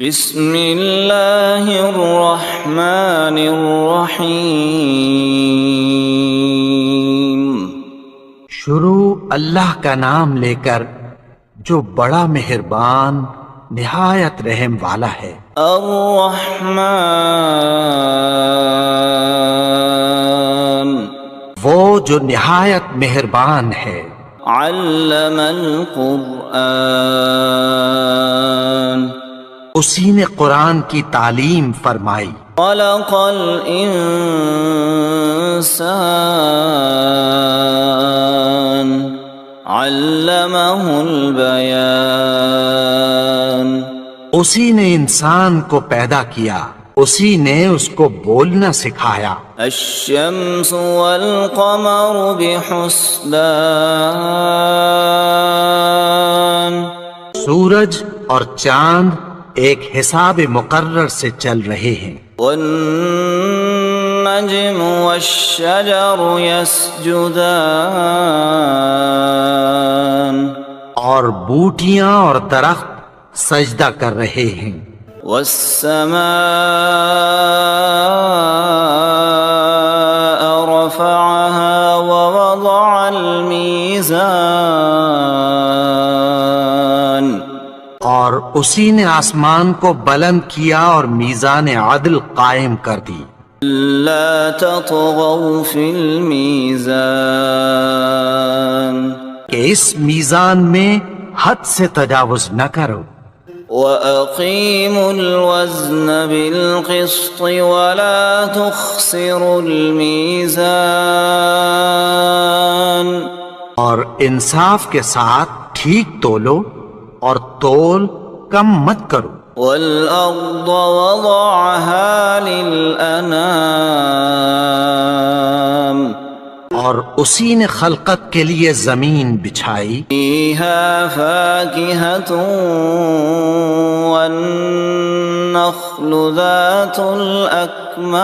بسم اللہ الرحمن الرحیم۔ شروع اللہ کا نام لے کر جو بڑا مہربان نہایت رحم والا ہے۔ الرحمن، وہ جو نہایت مہربان ہے۔ علم القرآن، اسی نے قرآن کی تعلیم فرمائی۔ خلق الانسان، علمہ البیان، اسی نے انسان کو پیدا کیا، اسی نے اس کو بولنا سکھایا۔ الشمس والقمر بحسبان، سورج اور چاند ایک حساب مقرر سے چل رہے ہیں۔ والنجم والشجر يسجدان، اور بوٹیاں اور درخت سجدہ کر رہے ہیں۔ والسماء رفعها ووضع الميزان، اور اسی نے آسمان کو بلند کیا اور میزان عدل قائم کر دی۔ لا تطغوا في الميزان، کہ اس میزان میں حد سے تجاوز نہ کرو۔ وَأَقِيمُوا الْوَزْنَ بِالْقِسْطِ وَلَا تُخْسِرُوا الْمِيزَانَ، اور انصاف کے ساتھ ٹھیک تولو اور تول کم مت کرو۔ وَالْأَرْضَ وَضَعَهَا لِلْأَنَامِ، اور اسی نے خلقت کے لیے زمین بچھائی۔ فِيهَا فَاكِهَةٌ وَالنَّخْلُ ذَاتُ الْأَكْمَامِ،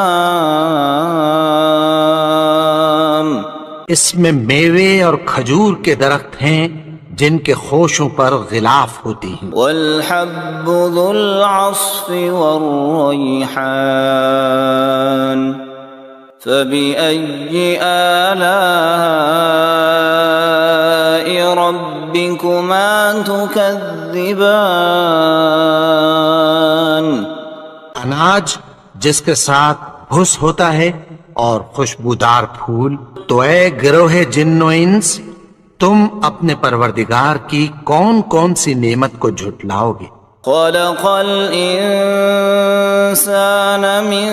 اس میں میوے اور کھجور کے درخت ہیں جن کے خوشوں پر غلاف ہوتی ہیں۔ وَالْحَبُّ ذُو الْعَصْفِ وَالرَّيْحَانُ، فَبِأَيِّ آلَاءِ رَبِّكُمَا تُكَذِّبَانِ، اناج جس کے ساتھ بھس ہوتا ہے اور خوشبودار پھول۔ تو اے گروہ جن و انس، تم اپنے پروردگار کی کون کون سی نعمت کو جھٹلاؤ گے؟ خَلَقَ الْإِنسَانَ مِنْ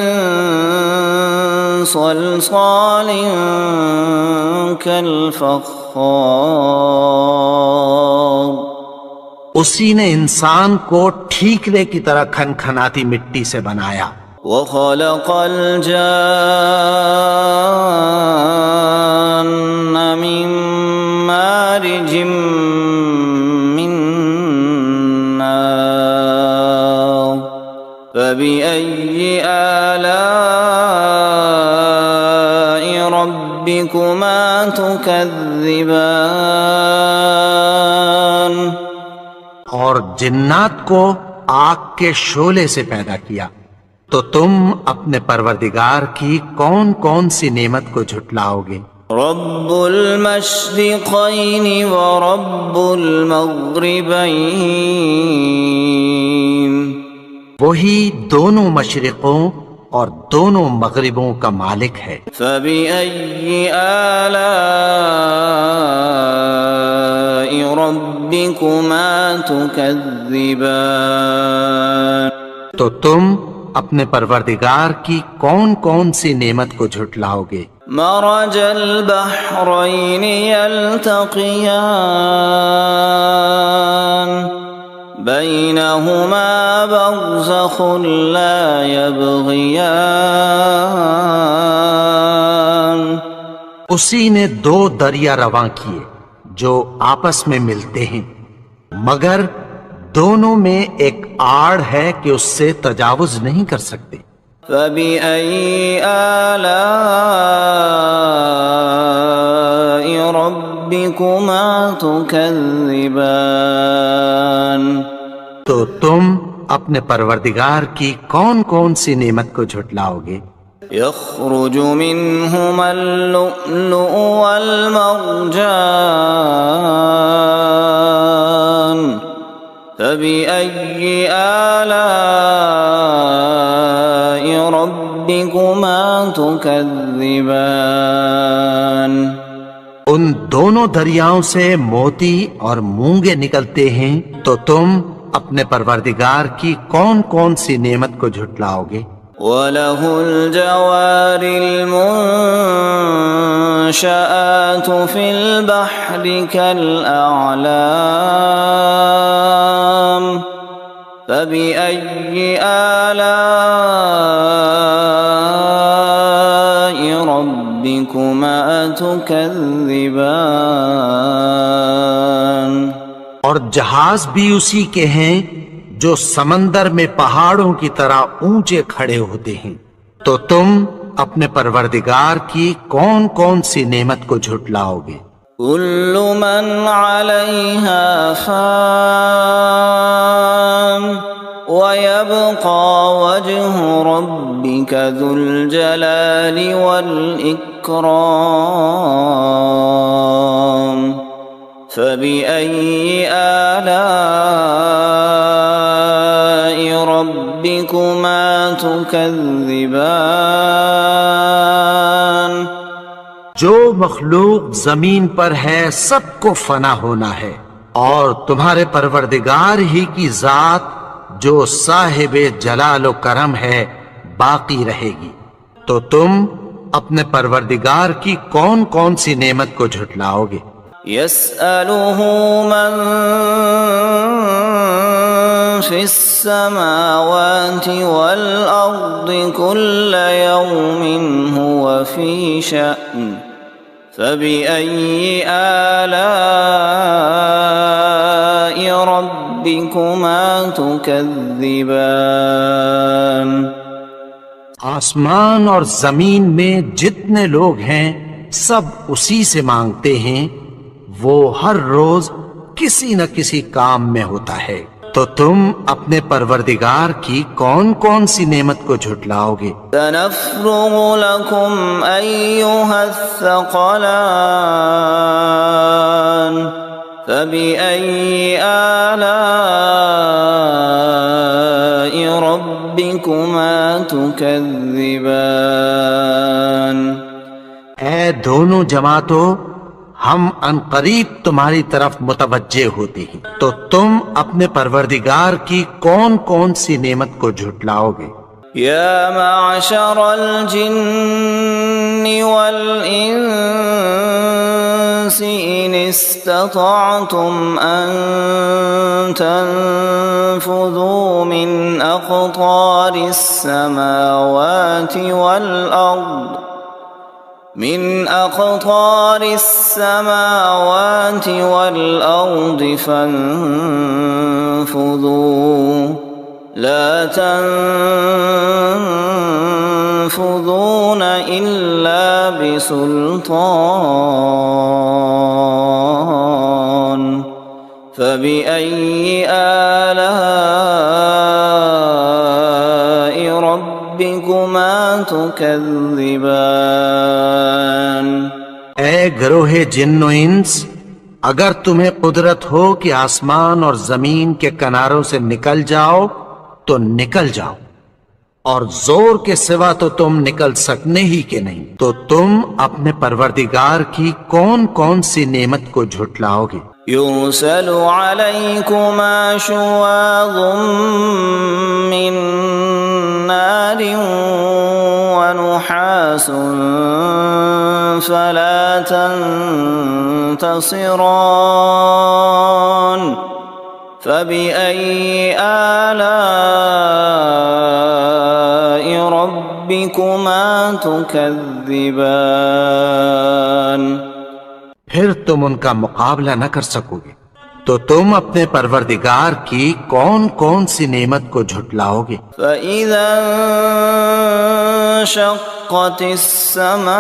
صَلْصَالٍ كَالْفَخَّارِ، اسی نے انسان کو ٹھیکرے کی طرح کھنکھناتی مٹی سے بنایا۔ وَخَلَقَ الْجَانَّ مِن مَّارِجٍ مِّن نَّارٍ، فَبِأَيِّ آلَاءِ رَبِّكُمَا تُكَذِّبَانِ، اور جنات کو آگ کے شعلے سے پیدا کیا، تو تم اپنے پروردگار کی کون کون سی نعمت کو جھٹلاؤ گے؟ رب المشرقین ورب المغربین، وہی دونوں مشرقوں اور دونوں مغربوں کا مالک ہے۔ فبأي آلاء ربكما تكذبان، تو تم اپنے پروردگار کی کون کون سی نعمت کو جھٹلاؤ گے؟ مرج البحرین یلتقیان، بینہما برزخ لا یبغیان، اسی نے دو دریا رواں کیے جو آپس میں ملتے ہیں، مگر دونوں میں ایک آڑ ہے کہ اس سے تجاوز نہیں کر سکتے۔ فَبِأَيِّ آلَاءِ رَبِّكُمَا تُكَذِّبَانِ، تو تم اپنے پروردگار کی کون کون سی نعمت کو جھٹلاؤ گے؟ يخرج منهما اللؤلؤ والمرجان فبأي آلاء ربكما تكذبان ان دونوں دریاؤں سے موتی اور مونگے نکلتے ہیں، تو تم اپنے پروردگار کی کون کون سی نعمت کو جھٹلاؤ گے؟ وَلَهُ الْجَوَارِ الْمُنشَآتُ فِي الْبَحْرِ كَالْأَعْلَامِ فَبِأَيِّ آلَاءِ رَبِّكُمَا تُكَذِّبَانِ اور جہاز بھی اسی کے ہیں جو سمندر میں پہاڑوں کی طرح اونچے کھڑے ہوتے ہیں، تو تم اپنے پروردگار کی کون کون سی نعمت کو جھٹلاؤ گے؟ كل من عليها فان ويبقى وجه ربك ذو الجلال والإكرام فبأي آلاء ربكما تكذبان جو مخلوق زمین پر ہے سب کو فنا ہونا ہے، اور تمہارے پروردگار ہی کی ذات جو صاحب جلال و کرم ہے باقی رہے گی، تو تم اپنے پروردگار کی کون کون سی نعمت کو جھٹلاؤ گے؟ يسأله من في السماوات والأرض كل يوم هو في شأن فبأي آلاء ربكما تكذبان آسمان اور زمین میں جتنے لوگ ہیں سب اسی سے مانگتے ہیں، وہ ہر روز کسی نہ کسی کام میں ہوتا ہے، تو تم اپنے پروردگار کی کون کون سی نعمت کو جھٹلاؤ گے؟ سنفرغ لكم أيها الثقلان فبأي آلاء ربكما تكذبان اے دونوں جماعتوں، ہم ان قریب تمہاری طرف متوجہ ہوتے ہیں، تو تم اپنے پروردگار کی کون کون سی نعمت کو جھٹلاؤ گے؟ يا معشر الجن والإنس إن استطعتم أن تنفذوا من أقطار السماوات والأرض فانفذوا لا تنفذون إلا بسلطان فبأي آلاء ربكما تكذبان اے گروہ جن و انس، اگر تمہیں قدرت ہو کہ آسمان اور زمین کے کناروں سے نکل جاؤ تو نکل جاؤ، اور زور کے سوا تو تم نکل سکنے ہی کے نہیں، تو تم اپنے پروردگار کی کون کون سی نعمت کو جھٹلاؤ گے؟ يرسل عليكما شواظ من نار ونحاس فلا تنتصران فبأي آلاء ربكما تكذبان پھر تم ان کا مقابلہ نہ کر سکو گے، تو تم اپنے پروردگار کی کون کون سی نعمت کو جھٹلاؤ گے؟ فَإِذَا انشقت السماء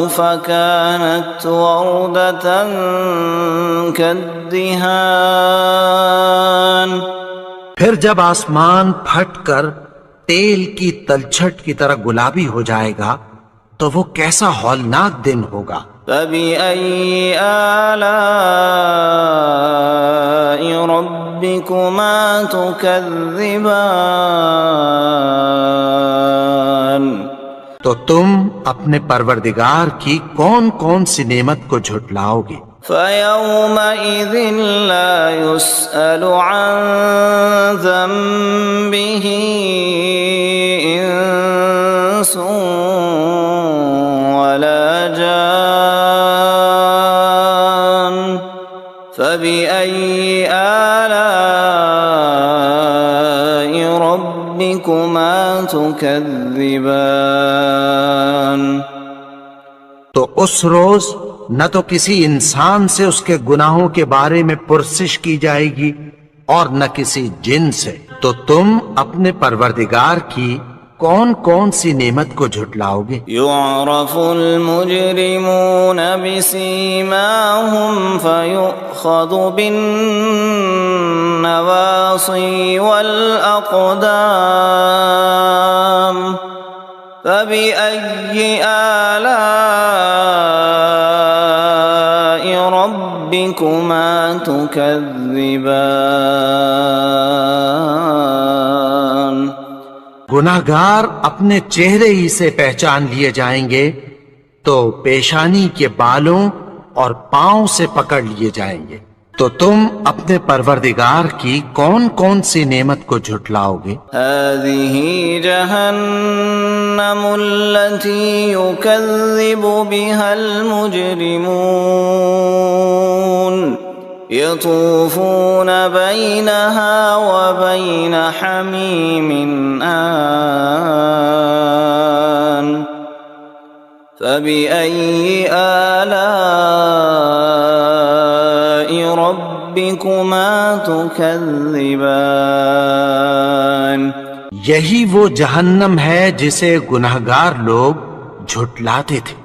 فكانت وردة كالدهان الدهان پھر جب آسمان پھٹ کر تیل کی تلچھٹ کی طرح گلابی ہو جائے گا تو وہ کیسا ہولناک دن ہوگا۔ فبأي آلاء ربكما تكذبان تو تم اپنے پروردگار کی کون کون سی نعمت کو جھٹلاؤ گے؟ فيومئذ لا يسأل عن ذنبه إنس ولا جان فبأي آلاء ربكما تكذبان تو اس روز نہ تو کسی انسان سے اس کے گناہوں کے بارے میں پرسش کی جائے گی اور نہ کسی جن سے، تو تم اپنے پروردگار کی کون کون سی نعمت کو جھٹلاؤ گے؟ يعرف المجرمون بسيماهم فيؤخذ بالنواصي والأقدام فبأي آلاء ربكما تكذبان گناہگار اپنے چہرے ہی سے پہچان لیے جائیں گے تو پیشانی کے بالوں اور پاؤں سے پکڑ لیے جائیں گے، تو تم اپنے پروردگار کی کون کون سی نعمت کو جھٹلاؤ گے؟ هذه جهنم التي يكذب بها المجرمون يطوفون بينها وبين حميم آن فبأي آلاء ربكما تكذبان یہی وہ جہنم ہے جسے گناہگار لوگ جھٹلاتے تھے،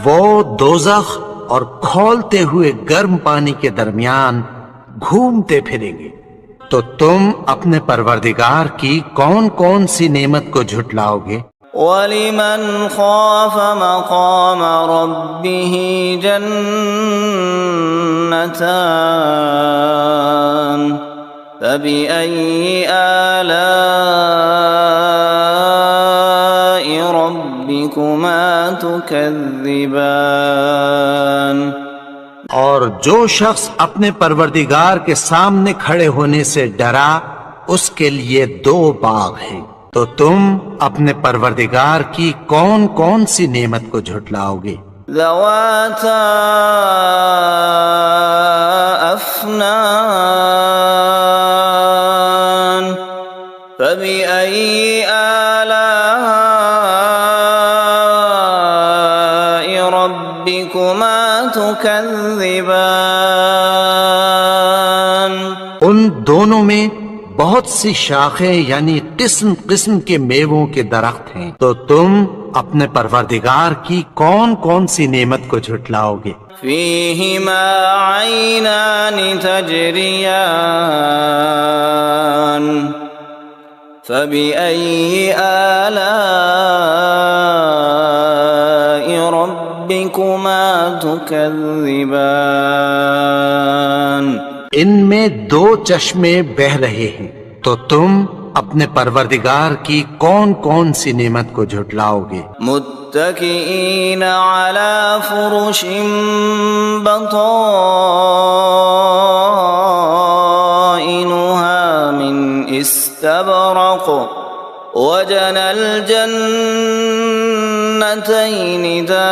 وہ دوزخ اور کھولتے ہوئے گرم پانی کے درمیان گھومتے پھریں گے، تو تم اپنے پروردگار کی کون کون سی نعمت کو جھٹلاؤ گے؟ وَلِمَنْ خَافَ مَقَامَ رَبِّهِ جَنَّتَانِ فَبِأَيِّ آلَاءِ رَبِّكُمَا تُكَذِّبَانِ اور جو شخص اپنے پروردگار کے سامنے کھڑے ہونے سے ڈرا اس کے لیے دو باغ ہیں، تو تم اپنے پروردگار کی کون کون سی نعمت کو جھٹلاؤ گے؟ ذواتا افنان فبأي آلاء ربكما تكذبان ان دونوں میں بہت سی شاخیں یعنی قسم قسم کے میووں کے درخت ہیں، تو تم اپنے پروردگار کی کون کون سی نعمت کو جھٹلاؤ گے؟ فيهما عينان تجريان فبأي آلاء ربكما تكذبان ان میں دو چشمے بہ رہے ہیں، تو تم اپنے پروردگار کی کون کون سی نعمت کو جھٹلاؤ گے؟ متكئين على فرش بطائنها من استبرق وجنى الجنتين دان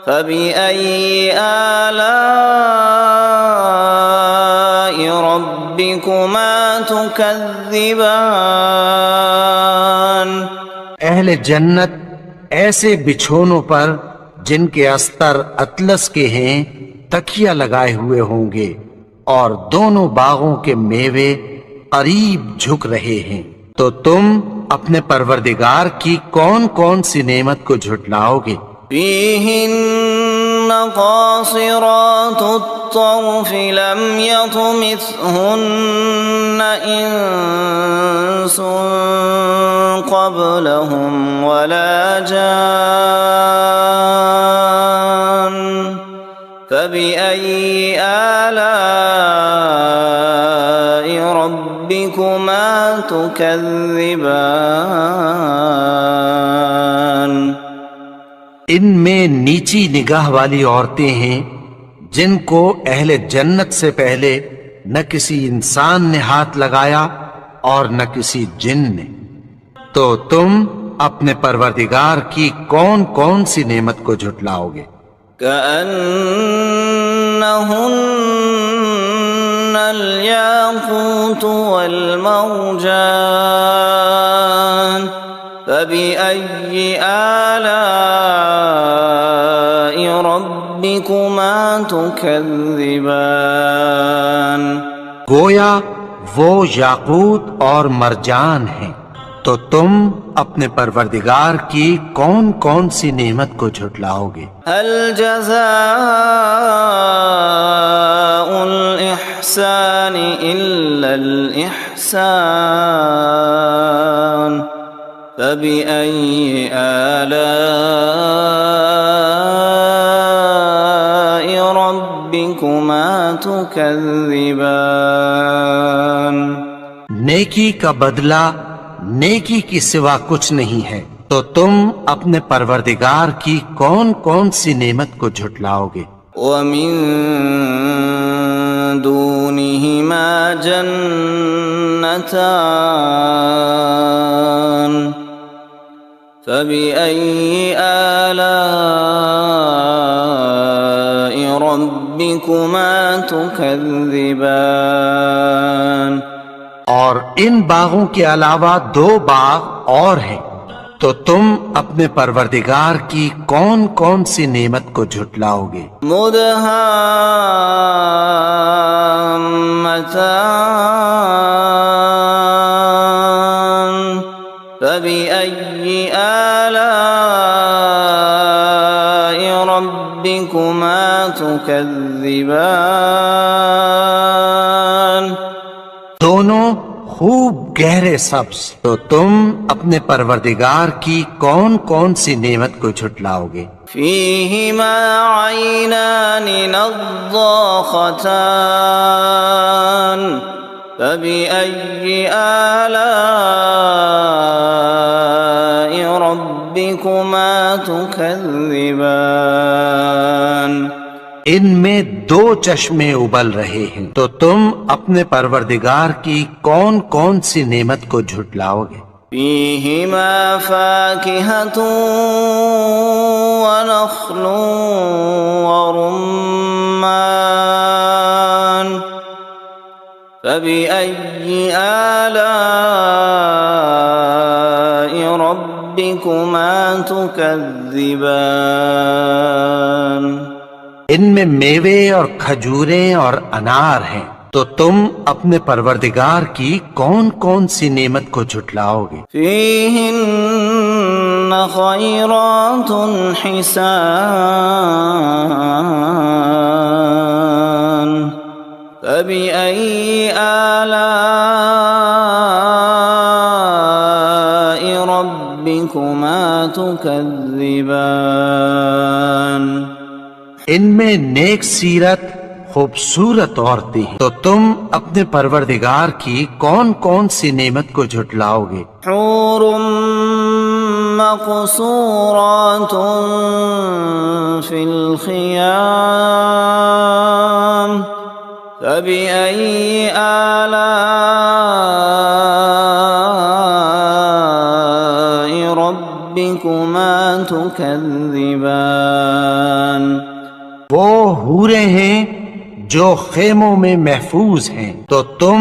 فبأي آلاء ربكما تكذبان اہل جنت ایسے بچھونوں پر جن کے استر اطلس کے ہیں تکیہ لگائے ہوئے ہوں گے، اور دونوں باغوں کے میوے قریب جھک رہے ہیں، تو تم اپنے پروردگار کی کون کون سی نعمت کو جھٹلاؤ گے؟ فيهن قاصرات الطرف لم يطمثهن إنس قبلهم ولا جان فبأي آلاء ربكما تكذبان ان میں نیچی نگاہ والی عورتیں ہیں جن کو اہل جنت سے پہلے نہ کسی انسان نے ہاتھ لگایا اور نہ کسی جن نے، تو تم اپنے پروردگار کی کون کون سی نعمت کو جھٹلاؤ گے؟ كأنهن الياقوت والمرجان فبأي آلاء ربكما تكذبان گویا وہ یاقوت اور مرجان ہیں، تو تم اپنے پروردگار کی کون کون سی نعمت کو جھٹلاؤ گے؟ هل جزاء الإحسان إلا الإحسان فبأي آلاء ربكما تكذبان نیکی کا بدلہ نیکی کی سوا کچھ نہیں ہے، تو تم اپنے پروردگار کی کون کون سی نعمت کو جھٹلاؤ گے؟ ومن دونهما جنتان فبأي آلاء ربكما تكذبان اور ان باغوں کے علاوہ دو باغ اور ہیں، تو تم اپنے پروردگار کی کون کون سی نعمت کو جھٹلاؤ گے؟ مدهامتان فبأي آلاء ربكما تكذبان دونوں خوب گہرے سبز، تو تم اپنے پروردگار کی کون کون سی نعمت کو جھٹلاؤ گے؟ فيهما عينان نضاختان فبأي آلاء ربكما تكذبان ان میں دو چشمے ابل رہے ہیں، تو تم اپنے پروردگار کی کون کون سی نعمت کو جھٹلاؤ گے؟ فيهما فاكهة ونخل ورمان فبأي آلاء ربكما تكذبان ان میں میوے اور کھجوریں اور انار ہیں، تو تم اپنے پروردگار کی کون کون سی نعمت کو جھٹلاؤ گے؟ فيهن خيرات حسان فبأي آلاء ربكما تكذبان ان میں نیک سیرت خوبصورت عورتیں ہیں، تو تم اپنے پروردگار کی کون کون سی نعمت کو جھٹلاؤ گے؟ حور مقصورات في الخيام فبأي آلاء ربكما تكذبان وہ حوریں ہیں جو خیموں میں محفوظ ہیں، تو تم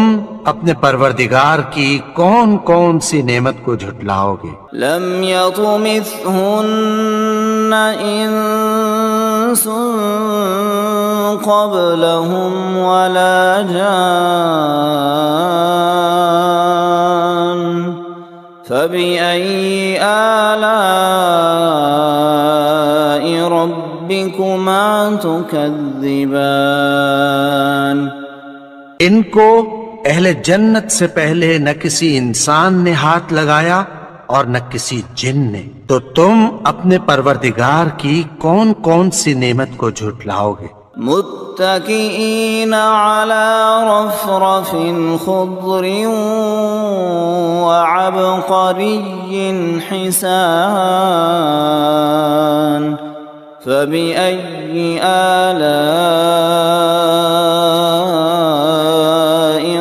اپنے پروردگار کی کون کون سی نعمت کو جھٹلاؤ گے؟ لم يطمثهن انس قبلهم ولا جان فبأي آلاء ربكما ربكما تكذبان ان کو اہل جنت سے پہلے نہ کسی انسان نے ہاتھ لگایا اور نہ کسی جن نے، تو تم اپنے پروردگار کی کون کون سی نعمت کو جھٹلاؤ گے؟ متكئين على رفرف خضر وعبقري حسان فبأي آلاء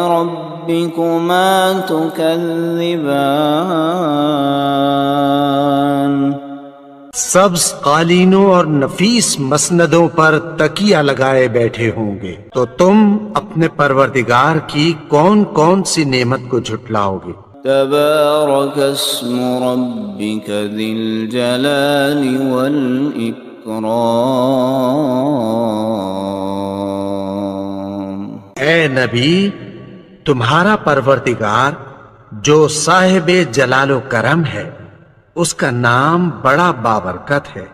ربكما تكذبان سبز قالینوں اور نفیس مسندوں پر تکیہ لگائے بیٹھے ہوں گے، تو تم اپنے پروردگار کی کون کون سی نعمت کو جھٹلاؤ گے؟ تبارك اسم ربك ذي الجلال والإكرام اے نبی، تمہارا پروردگار جو صاحب جلال و کرم ہے، اس کا نام بڑا بابرکت ہے۔